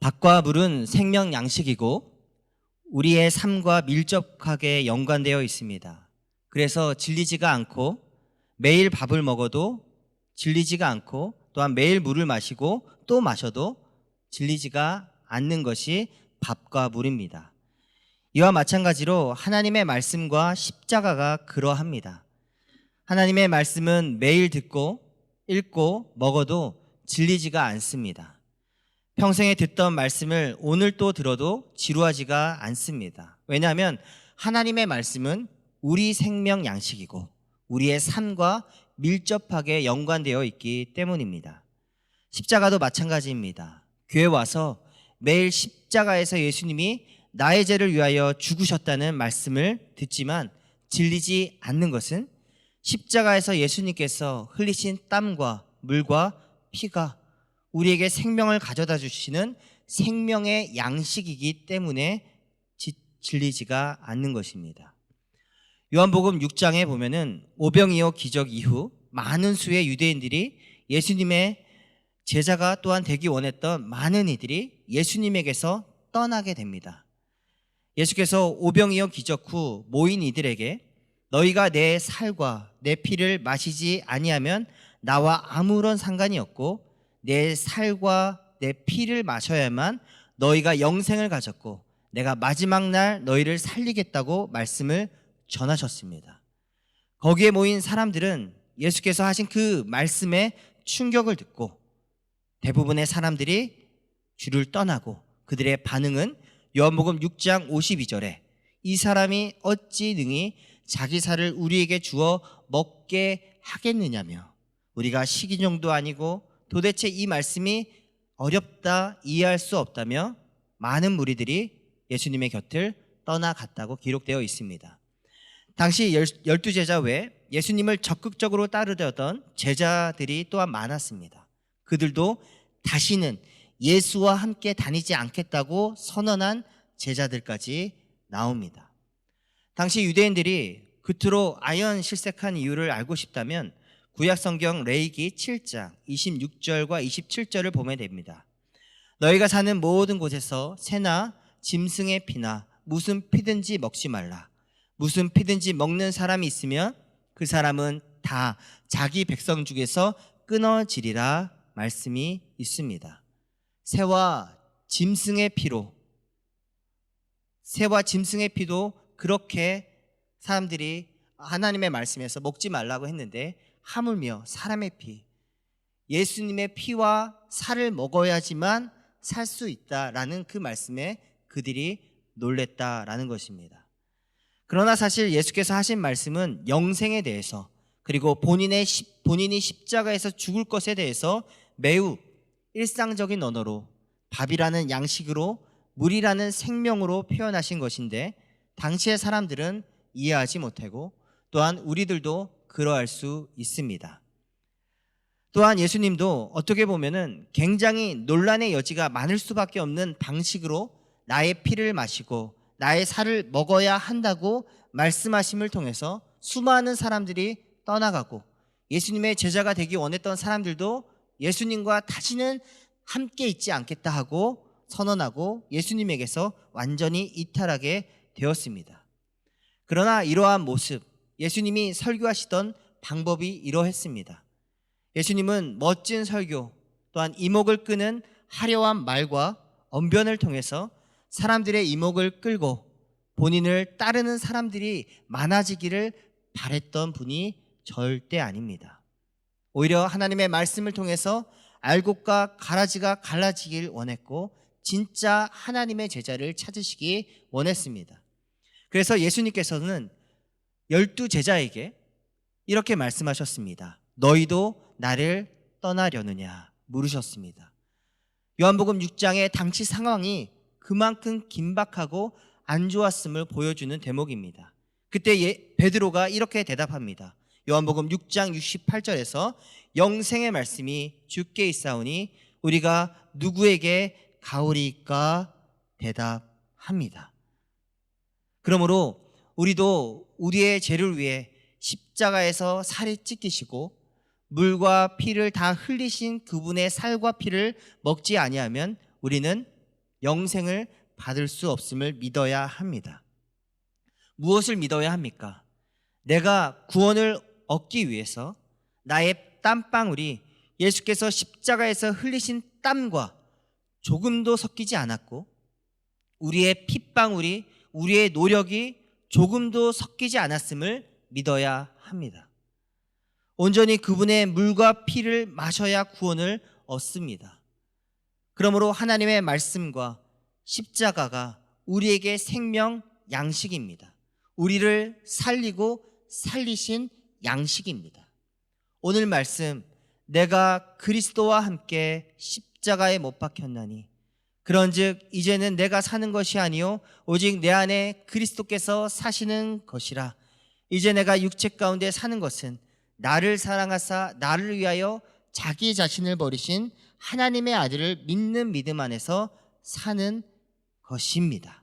밥과 물은 생명 양식이고 우리의 삶과 밀접하게 연관되어 있습니다. 그래서 질리지가 않고 매일 밥을 먹어도 질리지가 않고 또한 매일 물을 마시고 또 마셔도 질리지가 않는 것이 밥과 물입니다. 이와 마찬가지로 하나님의 말씀과 십자가가 그러합니다. 하나님의 말씀은 매일 듣고 읽고 먹어도 질리지가 않습니다. 평생에 듣던 말씀을 오늘 또 들어도 지루하지가 않습니다. 왜냐하면 하나님의 말씀은 우리 생명 양식이고 우리의 삶과 밀접하게 연관되어 있기 때문입니다. 십자가도 마찬가지입니다. 교회 와서 매일 십자가에서 예수님이 나의 죄를 위하여 죽으셨다는 말씀을 듣지만 질리지 않는 것은 십자가에서 예수님께서 흘리신 땀과 물과 피가 우리에게 생명을 가져다 주시는 생명의 양식이기 때문에 질리지가 않는 것입니다. 요한복음 6장에 보면은 오병이어 기적 이후 많은 수의 유대인들이 예수님의 제자가 또한 되기 원했던 많은 이들이 예수님에게서 떠나게 됩니다. 예수께서 오병이어 기적 후 모인 이들에게 너희가 내 살과 내 피를 마시지 아니하면 나와 아무런 상관이 없고 내 살과 내 피를 마셔야만 너희가 영생을 가졌고 내가 마지막 날 너희를 살리겠다고 말씀을 전하셨습니다. 거기에 모인 사람들은 예수께서 하신 그 말씀에 충격을 듣고 대부분의 사람들이 주를 떠나고 그들의 반응은 요한복음 6장 52절에 이 사람이 어찌 능히 자기 살을 우리에게 주어 먹게 하겠느냐며 우리가 식인종도 아니고 도대체 이 말씀이 어렵다 이해할 수 없다며 많은 무리들이 예수님의 곁을 떠나갔다고 기록되어 있습니다. 당시 12제자 외에 예수님을 적극적으로 따르려던 제자들이 또한 많았습니다. 그들도 다시는 예수와 함께 다니지 않겠다고 선언한 제자들까지 나옵니다. 당시 유대인들이 그토록 아연실색한 이유를 알고 싶다면 구약성경 레위기 7장 26절과 27절을 보면 됩니다. 너희가 사는 모든 곳에서 새나 짐승의 피나 무슨 피든지 먹지 말라. 무슨 피든지 먹는 사람이 있으면 그 사람은 다 자기 백성 중에서 끊어지리라 말씀이 있습니다. 새와 짐승의 피도 그렇게 사람들이 하나님의 말씀에서 먹지 말라고 했는데 하물며 사람의 피, 예수님의 피와 살을 먹어야지만 살 수 있다라는 그 말씀에 그들이 놀랬다라는 것입니다. 그러나 사실 예수께서 하신 말씀은 영생에 대해서 그리고 본인이 십자가에서 죽을 것에 대해서 매우 일상적인 언어로 밥이라는 양식으로 물이라는 생명으로 표현하신 것인데 당시의 사람들은 이해하지 못하고 또한 우리들도 그러할 수 있습니다. 또한 예수님도 어떻게 보면은 굉장히 논란의 여지가 많을 수밖에 없는 방식으로 나의 피를 마시고 나의 살을 먹어야 한다고 말씀하심을 통해서 수많은 사람들이 떠나가고 예수님의 제자가 되기 원했던 사람들도 예수님과 다시는 함께 있지 않겠다 하고 선언하고 예수님에게서 완전히 이탈하게 되었습니다. 그러나 이러한 모습, 예수님이 설교하시던 방법이 이러했습니다. 예수님은 멋진 설교, 또한 이목을 끄는 화려한 말과 언변을 통해서 사람들의 이목을 끌고 본인을 따르는 사람들이 많아지기를 바랬던 분이 절대 아닙니다. 오히려 하나님의 말씀을 통해서 알곡과 가라지가 갈라지길 원했고 진짜 하나님의 제자를 찾으시기 원했습니다. 그래서 예수님께서는 12제자에게 이렇게 말씀하셨습니다. 너희도 나를 떠나려느냐 물으셨습니다. 요한복음 6장의 당시 상황이 그만큼 긴박하고 안 좋았음을 보여주는 대목입니다. 그때 베드로가 이렇게 대답합니다. 요한복음 6장 68절에서 영생의 말씀이 주께 있사오니 우리가 누구에게 가오리까 대답합니다. 그러므로 우리도 우리의 죄를 위해 십자가에서 살이 찢기시고 물과 피를 다 흘리신 그분의 살과 피를 먹지 아니하면 우리는 영생을 받을 수 없음을 믿어야 합니다. 무엇을 믿어야 합니까? 내가 구원을 얻기 위해서 나의 땀방울이 예수께서 십자가에서 흘리신 땀과 조금도 섞이지 않았고, 우리의 핏방울이, 우리의 노력이 조금도 섞이지 않았음을 믿어야 합니다. 온전히 그분의 물과 피를 마셔야 구원을 얻습니다. 그러므로 하나님의 말씀과 십자가가 우리에게 생명 양식입니다. 우리를 살리고 살리신 양식입니다. 오늘 말씀, 내가 그리스도와 함께 십자가에 못 박혔나니 그런즉 이제는 내가 사는 것이 아니요 오직 내 안에 그리스도께서 사시는 것이라. 이제 내가 육체 가운데 사는 것은 나를 사랑하사 나를 위하여 자기 자신을 버리신 하나님의 아들을 믿는 믿음 안에서 사는 것입니다.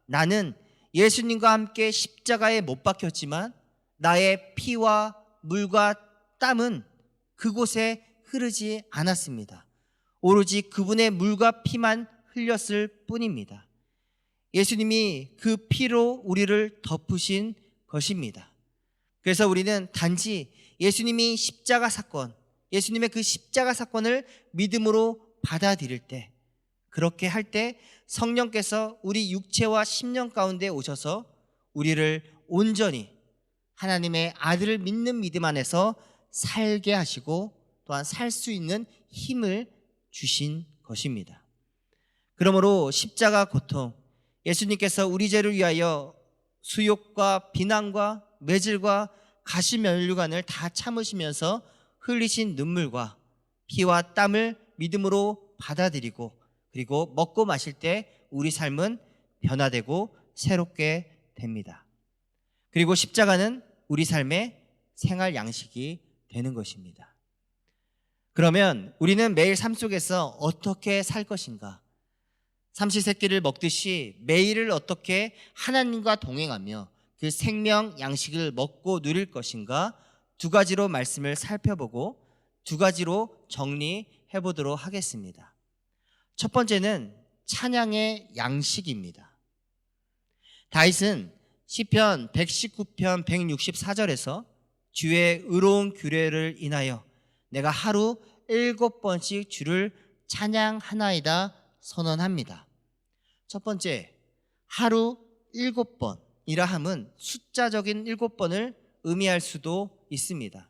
나는 예수님과 함께 십자가에 못 박혔지만 나의 피와 물과 땀은 그곳에 흐르지 않았습니다. 오로지 그분의 물과 피만 흘렸을 뿐입니다. 예수님이 그 피로 우리를 덮으신 것입니다. 그래서 우리는 단지 예수님이 십자가 사건, 예수님의 그 십자가 사건을 믿음으로 받아들일 때, 그렇게 할 때 성령께서 우리 육체와 심령 가운데 오셔서 우리를 온전히 하나님의 아들을 믿는 믿음 안에서 살게 하시고 또한 살 수 있는 힘을 주신 것입니다. 그러므로 십자가 고통, 예수님께서 우리 죄를 위하여 수욕과 비난과 매질과 가시면류관을 다 참으시면서 흘리신 눈물과 피와 땀을 믿음으로 받아들이고, 그리고 먹고 마실 때 우리 삶은 변화되고 새롭게 됩니다. 그리고 십자가는 우리 삶의 생활 양식이 되는 것입니다. 그러면 우리는 매일 삶 속에서 어떻게 살 것인가? 삼시세끼를 먹듯이 매일을 어떻게 하나님과 동행하며 그 생명 양식을 먹고 누릴 것인가? 두 가지로 말씀을 살펴보고 두 가지로 정리해 보도록 하겠습니다. 첫 번째는 찬양의 양식입니다. 다윗은 시편 119편 164절에서 주의 의로운 규례를 인하여 내가 하루 7번씩 주를 찬양하나이다 선언합니다. 첫 번째, 하루 7번이라 함은 숫자적인 7번을 의미할 수도 있습니다.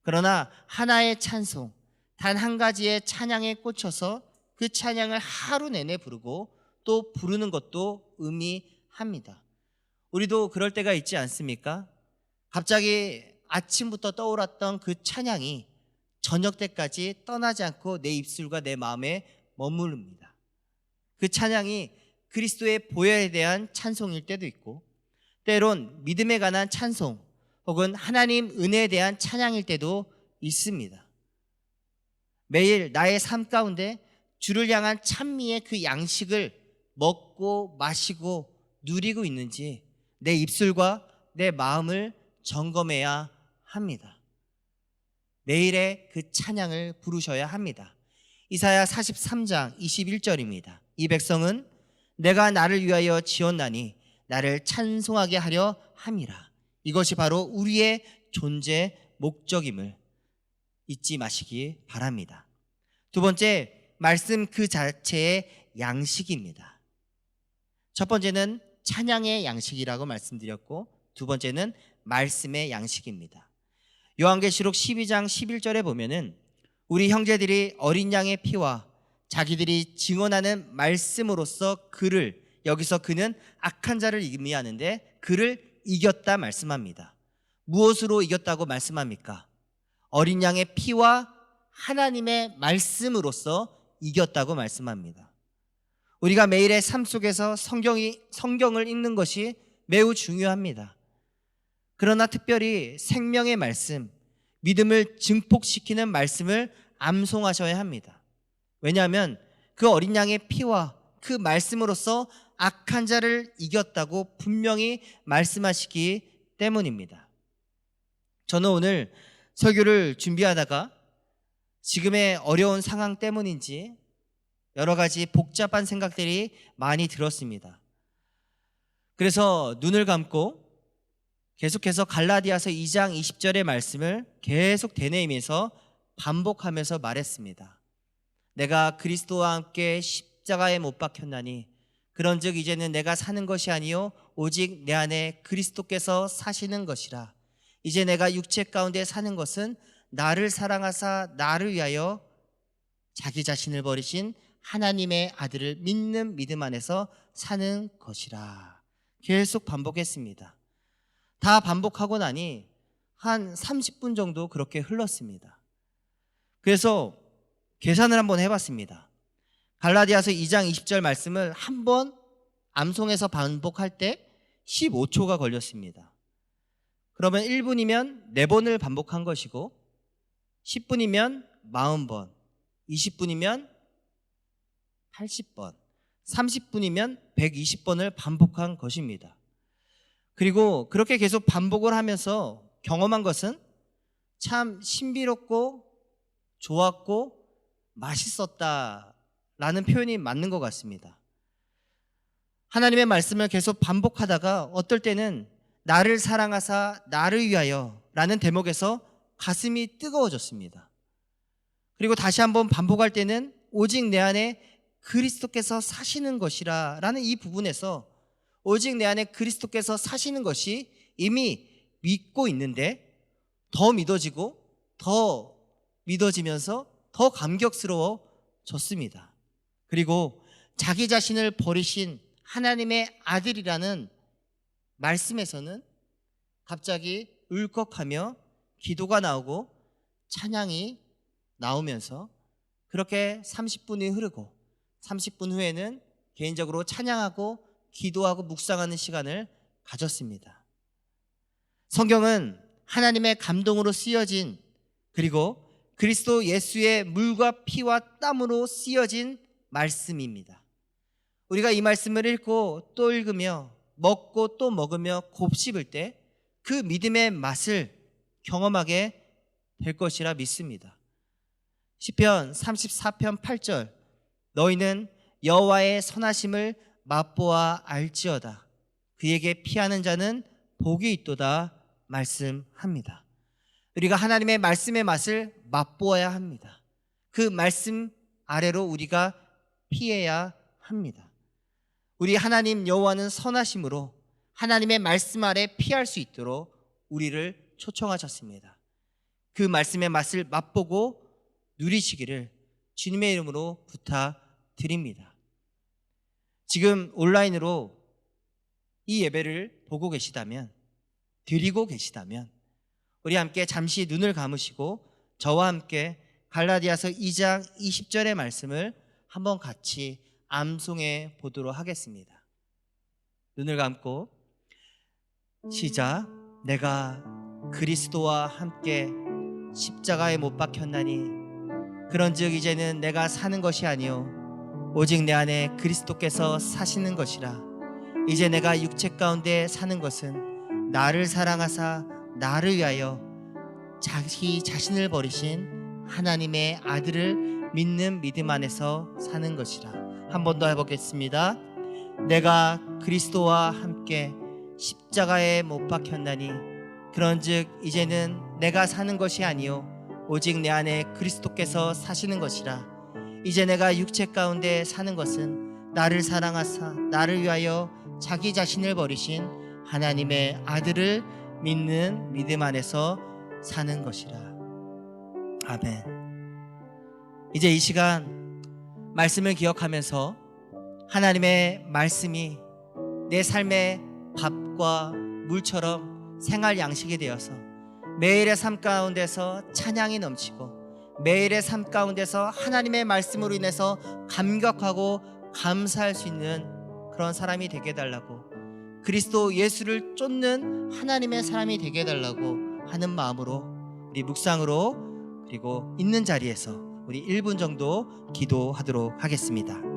그러나 하나의 찬송, 단 한 가지의 찬양에 꽂혀서 그 찬양을 하루 내내 부르고 또 부르는 것도 의미합니다. 우리도 그럴 때가 있지 않습니까? 갑자기 아침부터 떠올랐던 그 찬양이 저녁 때까지 떠나지 않고 내 입술과 내 마음에 머무릅니다. 그 찬양이 그리스도의 보혈에 대한 찬송일 때도 있고, 때론 믿음에 관한 찬송 혹은 하나님 은혜에 대한 찬양일 때도 있습니다. 매일 나의 삶 가운데 주를 향한 찬미의 그 양식을 먹고 마시고 누리고 있는지 내 입술과 내 마음을 점검해야 합니다. 매일의 그 찬양을 부르셔야 합니다. 이사야 43장 21절입니다. 이 백성은 내가 나를 위하여 지었나니 나를 찬송하게 하려 함이라. 이것이 바로 우리의 존재 목적임을 잊지 마시기 바랍니다. 두 번째, 말씀 그 자체의 양식입니다. 첫 번째는 찬양의 양식이라고 말씀드렸고, 두 번째는 말씀의 양식입니다. 요한계시록 12장 11절에 보면은 우리 형제들이 어린 양의 피와 자기들이 증언하는 말씀으로써 그를, 여기서 그는 악한 자를 의미하는데 그를 이겼다 말씀합니다. 무엇으로 이겼다고 말씀합니까? 어린 양의 피와 하나님의 말씀으로써 이겼다고 말씀합니다. 우리가 매일의 삶 속에서 성경을 읽는 것이 매우 중요합니다. 그러나 특별히 생명의 말씀, 믿음을 증폭시키는 말씀을 암송하셔야 합니다. 왜냐하면 그 어린 양의 피와 그 말씀으로써 악한 자를 이겼다고 분명히 말씀하시기 때문입니다. 저는 오늘 설교를 준비하다가 지금의 어려운 상황 때문인지 여러 가지 복잡한 생각들이 많이 들었습니다. 그래서 눈을 감고 계속해서 갈라디아서 2장 20절의 말씀을 계속 되뇌이면서 반복하면서 말했습니다. 내가 그리스도와 함께 십자가에 못 박혔나니 그런즉 이제는 내가 사는 것이 아니요 오직 내 안에 그리스도께서 사시는 것이라. 이제 내가 육체 가운데 사는 것은 나를 사랑하사 나를 위하여 자기 자신을 버리신 하나님의 아들을 믿는 믿음 안에서 사는 것이라. 계속 반복했습니다. 다 반복하고 나니 한 30분 정도 그렇게 흘렀습니다. 그래서 계산을 한번 해봤습니다. 갈라디아서 2장 20절 말씀을 한번 암송해서 반복할 때 15초가 걸렸습니다. 그러면 1분이면 4번을 반복한 것이고 10분이면 40번, 20분이면 80번, 30분이면 120번을 반복한 것입니다. 그리고 그렇게 계속 반복을 하면서 경험한 것은 참 신비롭고 좋았고 맛있었다라는 표현이 맞는 것 같습니다. 하나님의 말씀을 계속 반복하다가 어떨 때는 나를 사랑하사 나를 위하여 라는 대목에서 가슴이 뜨거워졌습니다. 그리고 다시 한번 반복할 때는 오직 내 안에 그리스도께서 사시는 것이라 라는 이 부분에서 오직 내 안에 그리스도께서 사시는 것이 이미 믿고 있는데 더 믿어지고 더 믿어지면서 더 감격스러워졌습니다. 그리고 자기 자신을 버리신 하나님의 아들이라는 말씀에서는 갑자기 울컥하며 기도가 나오고 찬양이 나오면서 그렇게 30분이 흐르고 30분 후에는 개인적으로 찬양하고 기도하고 묵상하는 시간을 가졌습니다. 성경은 하나님의 감동으로 쓰여진 그리고 그리스도 예수의 물과 피와 땀으로 쓰여진 말씀입니다. 우리가 이 말씀을 읽고 또 읽으며 먹고 또 먹으며 곱씹을 때 그 믿음의 맛을 경험하게 될 것이라 믿습니다. 시편 34편 8절 너희는 여호와의 선하심을 맛보아 알지어다. 그에게 피하는 자는 복이 있도다 말씀합니다. 우리가 하나님의 말씀의 맛을 맛보아야 합니다. 그 말씀 아래로 우리가 피해야 합니다. 우리 하나님 여호와는 선하심으로 하나님의 말씀 아래 피할 수 있도록 우리를 초청하셨습니다. 그 말씀의 맛을 맛보고 누리시기를 주님의 이름으로 부탁드립니다. 지금 온라인으로 이 예배를 보고 계시다면, 드리고 계시다면 우리 함께 잠시 눈을 감으시고 저와 함께 갈라디아서 2장 20절의 말씀을 한번 같이 암송해 보도록 하겠습니다. 눈을 감고 시작. 내가 그리스도와 함께 십자가에 못 박혔나니 그런즉 이제는 내가 사는 것이 아니요 오직 내 안에 그리스도께서 사시는 것이라. 이제 내가 육체 가운데 사는 것은 나를 사랑하사 나를 위하여 자기 자신을 버리신 하나님의 아들을 믿는 믿음 안에서 사는 것이라. 한 번 더 해보겠습니다. 내가 그리스도와 함께 십자가에 못 박혔나니 그런즉 이제는 내가 사는 것이 아니요 오직 내 안에 그리스도께서 사시는 것이라. 이제 내가 육체 가운데 사는 것은 나를 사랑하사 나를 위하여 자기 자신을 버리신 하나님의 아들을 믿는 믿음 안에서 사는 것이라. 아멘. 이제 이 시간 말씀을 기억하면서 하나님의 말씀이 내 삶의 밥과 물처럼 생활 양식이 되어서 매일의 삶 가운데서 찬양이 넘치고 매일의 삶 가운데서 하나님의 말씀으로 인해서 감격하고 감사할 수 있는 그런 사람이 되게 해달라고, 그리스도 예수를 쫓는 하나님의 사람이 되게 해달라고 하는 마음으로 우리 묵상으로 그리고 있는 자리에서 우리 1분 정도 기도하도록 하겠습니다.